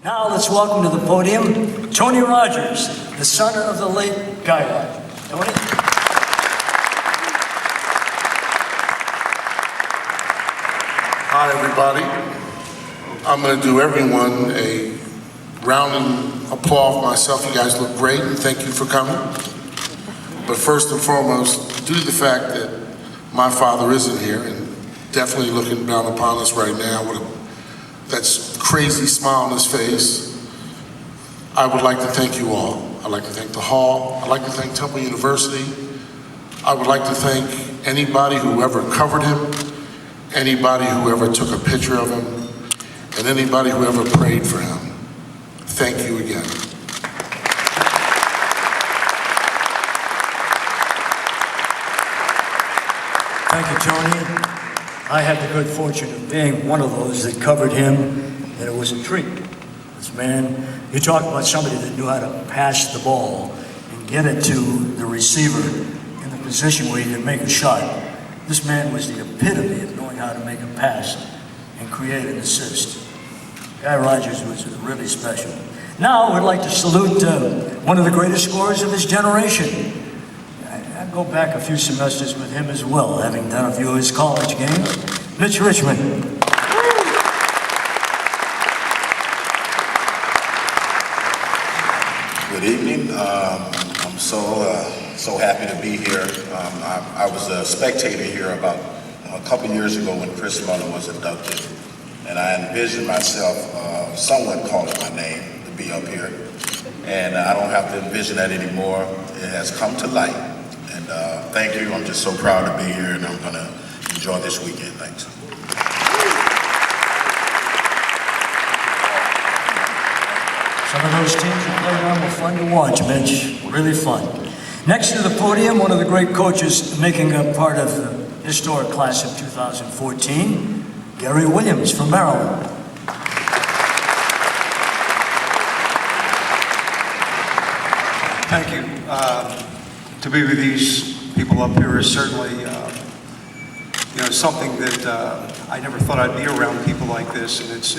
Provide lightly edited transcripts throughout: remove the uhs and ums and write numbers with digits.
Now let's welcome to the podium Tony Rogers, the son of the late Guy Rogers. Tony? Hi, everybody. I'm going to do everyone a round of applause myself. You guys look great, and thank you for coming. But first and foremost, due to the fact that my father isn't here and definitely looking down upon us right now with that crazy smile on his face, I would like to thank you all. I'd like to thank the Hall. I'd like to thank Temple University. I would like to thank anybody who ever covered him, anybody who ever took a picture of him, and anybody who ever prayed for him. Thank you again. Thank you, Tony. I had the good fortune of being one of those that covered him, and it was a treat. This man, you talk about somebody that knew how to pass the ball and get it to the receiver in the position where he could make a shot. This man was the epitome of knowing how to make a pass and create an assist. Guy Rogers was really special. Now we'd like to salute one of the greatest scorers of his generation. I go back a few semesters with him as well, having done a few of his college games. Mitch Richmond. Good evening. I'm so happy to be here. I was a spectator here about a couple years ago when Chris Muller was inducted, and I envisioned myself, someone calling my name to be up here, and I don't have to envision that anymore. It has come to light, and thank you. I'm just so proud to be here, and I'm going to enjoy this weekend. Thanks. Some of those teams you played on were fun to watch, Mitch. Really fun. Next to the podium, one of the great coaches making up part of the historic class of 2014, Gary Williams from Maryland. Thank you. To be with these people up here is certainly, something that I never thought I'd be around people like this, and it's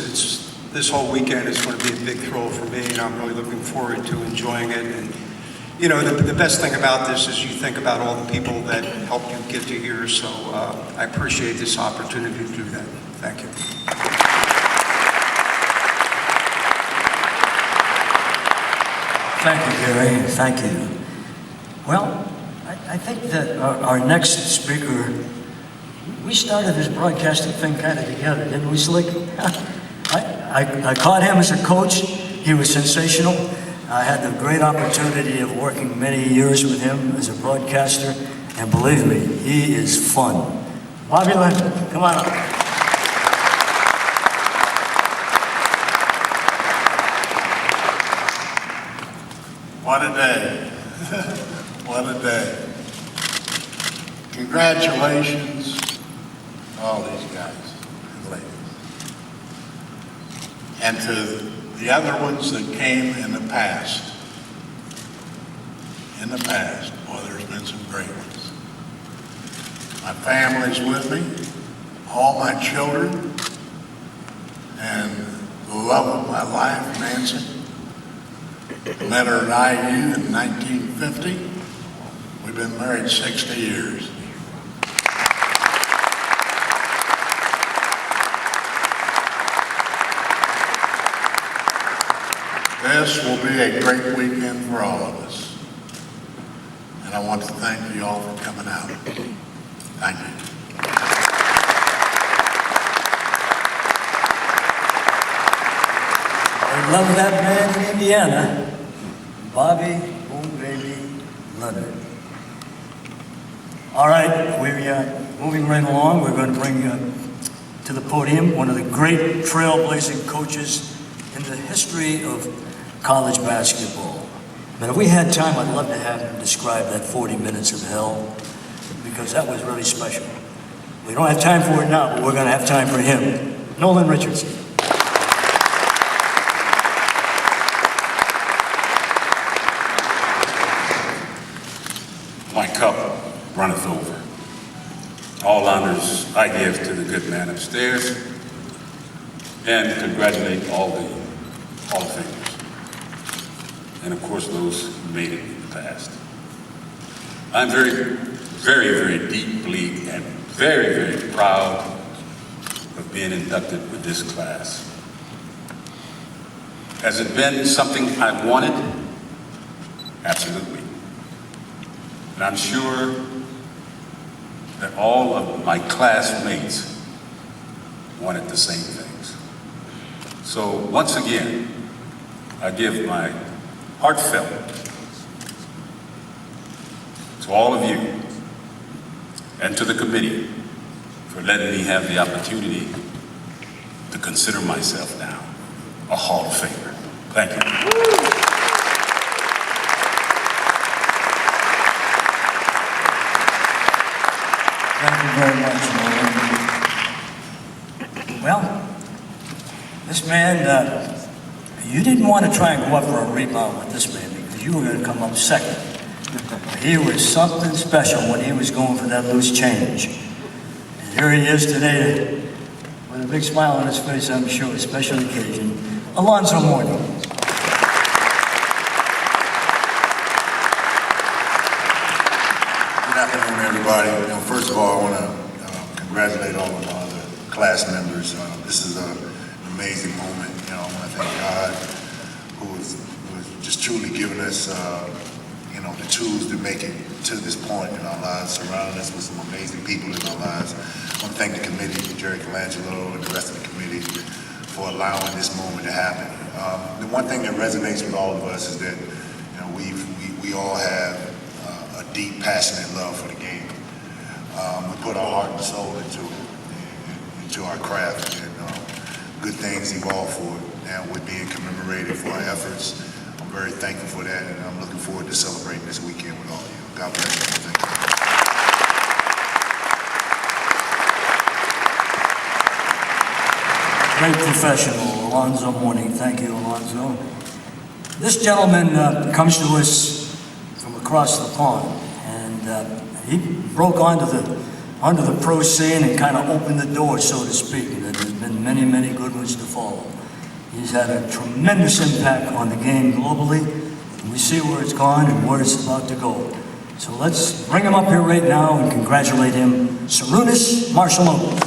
this whole weekend is going to be a big thrill for me, and I'm really looking forward to enjoying it. And the best thing about this is you think about all the people that helped you get to here, so I appreciate this opportunity to do that. Thank you. Thank you, Gary. Thank you. Well, I think that our next speaker, we started this broadcasting thing kind of together, didn't we, Slick? I caught him as a coach. He was sensational. I had the great opportunity of working many years with him as a broadcaster, and believe me, he is fun. Bobby Leonard, come on up. What a day. What a day. Congratulations to all these guys and ladies. And to the other ones that came in the past. Boy, there's been some great ones. My family's with me, all my children, and the love of my life, Nancy. Met her at IU in 1950. We've been married 60 years. This will be a great weekend for all of us. And I want to thank you all for coming out. Thank you. I love that man in Indiana, Bobby Boom Baby Leonard. All right, we're moving right along. We're going to bring to the podium one of the great trailblazing coaches in the history of college basketball. But if we had time, I'd love to have him describe that 40 minutes of hell, because that was really special. We don't have time for it now, but we're going to have time for him. Nolan Richardson. My cup runneth over. All honors I give to the good man upstairs, and congratulate all the Hall of Famers, and of course those who made it in the past. I'm very, very, very deeply and very, very proud of being inducted with this class. Has it been something I wanted? Absolutely. And I'm sure that all of my classmates wanted the same things. So once again, I give my heartfelt to all of you and to the committee for letting me have the opportunity to consider myself now a Hall of Famer. Thank you. Thank you very much, Nolan. Well, this man, you didn't want to try and go up for a rebound with this man because you were going to come up second. He was something special when he was going for that loose change. And here he is today with a big smile on his face, I'm sure, a special occasion. Alonzo Mourning. Good afternoon, everybody. First of all, I want to congratulate all of my other class members. This is an amazing moment. I want to thank God who has just truly given us, the tools to make it to this point in our lives, surrounding us with some amazing people in our lives. I want to thank the committee, Jerry Colangelo, and the rest of the committee for allowing this moment to happen. The one thing that resonates with all of us is that we all have a deep, passionate love for the game. We put our heart and soul into our craft, and good things evolve for it. Now we're being commemorated for our efforts. I'm very thankful for that, and I'm looking forward to celebrating this weekend with all of you. God bless you. Thank you. Great professional, Alonzo Mourning. Thank you, Alonzo. This gentleman comes to us from across the pond, and he broke onto the pro scene and kind of opened the door, so to speak. And there's been many, many good ones to follow. He's had a tremendous impact on the game globally, and we see where it's gone and where it's about to go. So let's bring him up here right now and congratulate him, Sarunas Marshallon.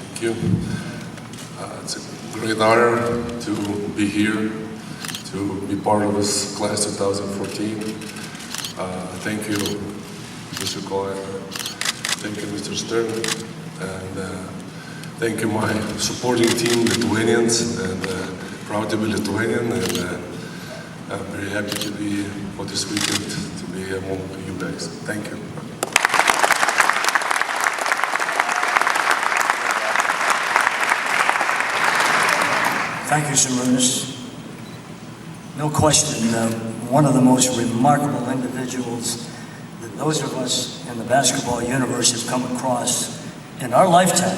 Thank you. It's a great honor to be here, to be part of this class 2014. Thank you, Mr. Cohen. Thank you, Mr. Stern. And thank you, my supporting team, Lithuanians, and proud to be Lithuanian. And I'm very happy to be for this weekend to be among you guys. Thank you. Thank you, Sarunas. No question, one of the most remarkable individuals that those of us in the basketball universe have come across in our lifetime,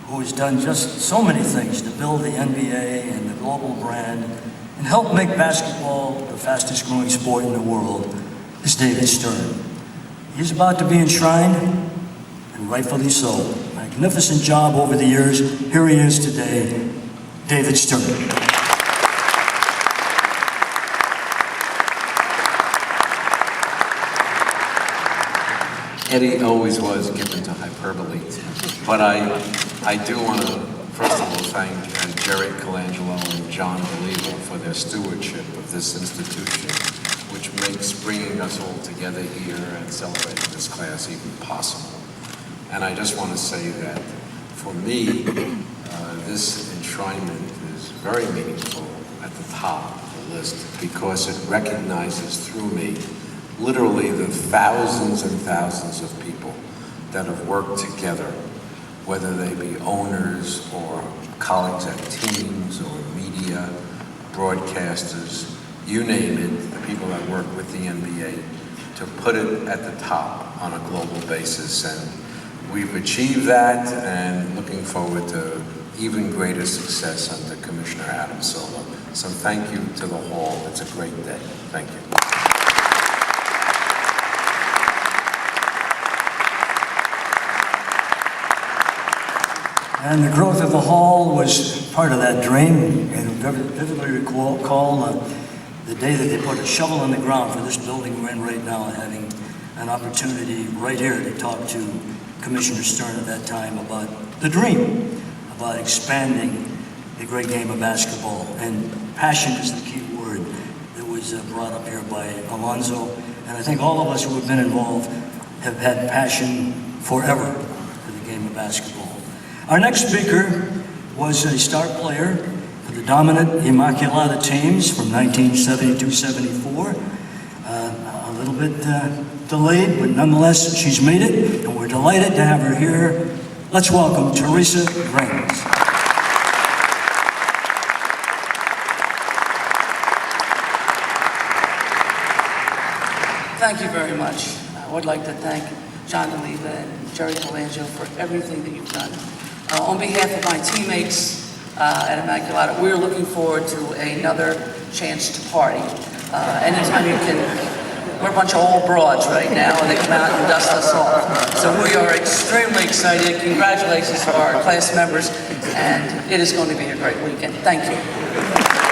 who has done just so many things to build the NBA and the global brand and help make basketball the fastest growing sport in the world, is David Stern. He's about to be enshrined, and rightfully so. Magnificent job over the years. Here he is today, David Stern. Eddie always was given to hyperbole, but I do want to, first of all, thank Jerry Colangelo and John Believer for their stewardship of this institution, which makes bringing us all together here and celebrating this class even possible. And I just want to say that, for me, this enshrinement is very meaningful at the top of the list because it recognizes through me literally the thousands and thousands of people that have worked together, whether they be owners or colleagues at teams or media, broadcasters, you name it, the people that work with the NBA, to put it at the top on a global basis. And we've achieved that, and looking forward to even greater success under Commissioner Adam Silver. So thank you to the Hall. It's a great day. Thank you. And the growth of the hall was part of that dream, and vividly recall the day that they put a shovel in the ground for this building we're in right now, having an opportunity right here to talk to Commissioner Stern at that time about the dream, about expanding the great game of basketball. And passion is the key word that was brought up here by Alonzo. And I think all of us who have been involved have had passion forever for the game of basketball. Our next speaker was a star player for the dominant Immaculata teams from 1972-74. A little bit delayed, but nonetheless, she's made it, and we're delighted to have her here. Let's welcome Teresa Grains. Thank you very much. I would like to thank John DeLeva and Jerry Colangelo for everything that you've done. On behalf of my teammates at Immaculata, we're looking forward to another chance to party. Anytime you can, we're a bunch of old broads right now, and they come out and dust us off. So we are extremely excited. Congratulations to our class members, and it is going to be a great weekend. Thank you.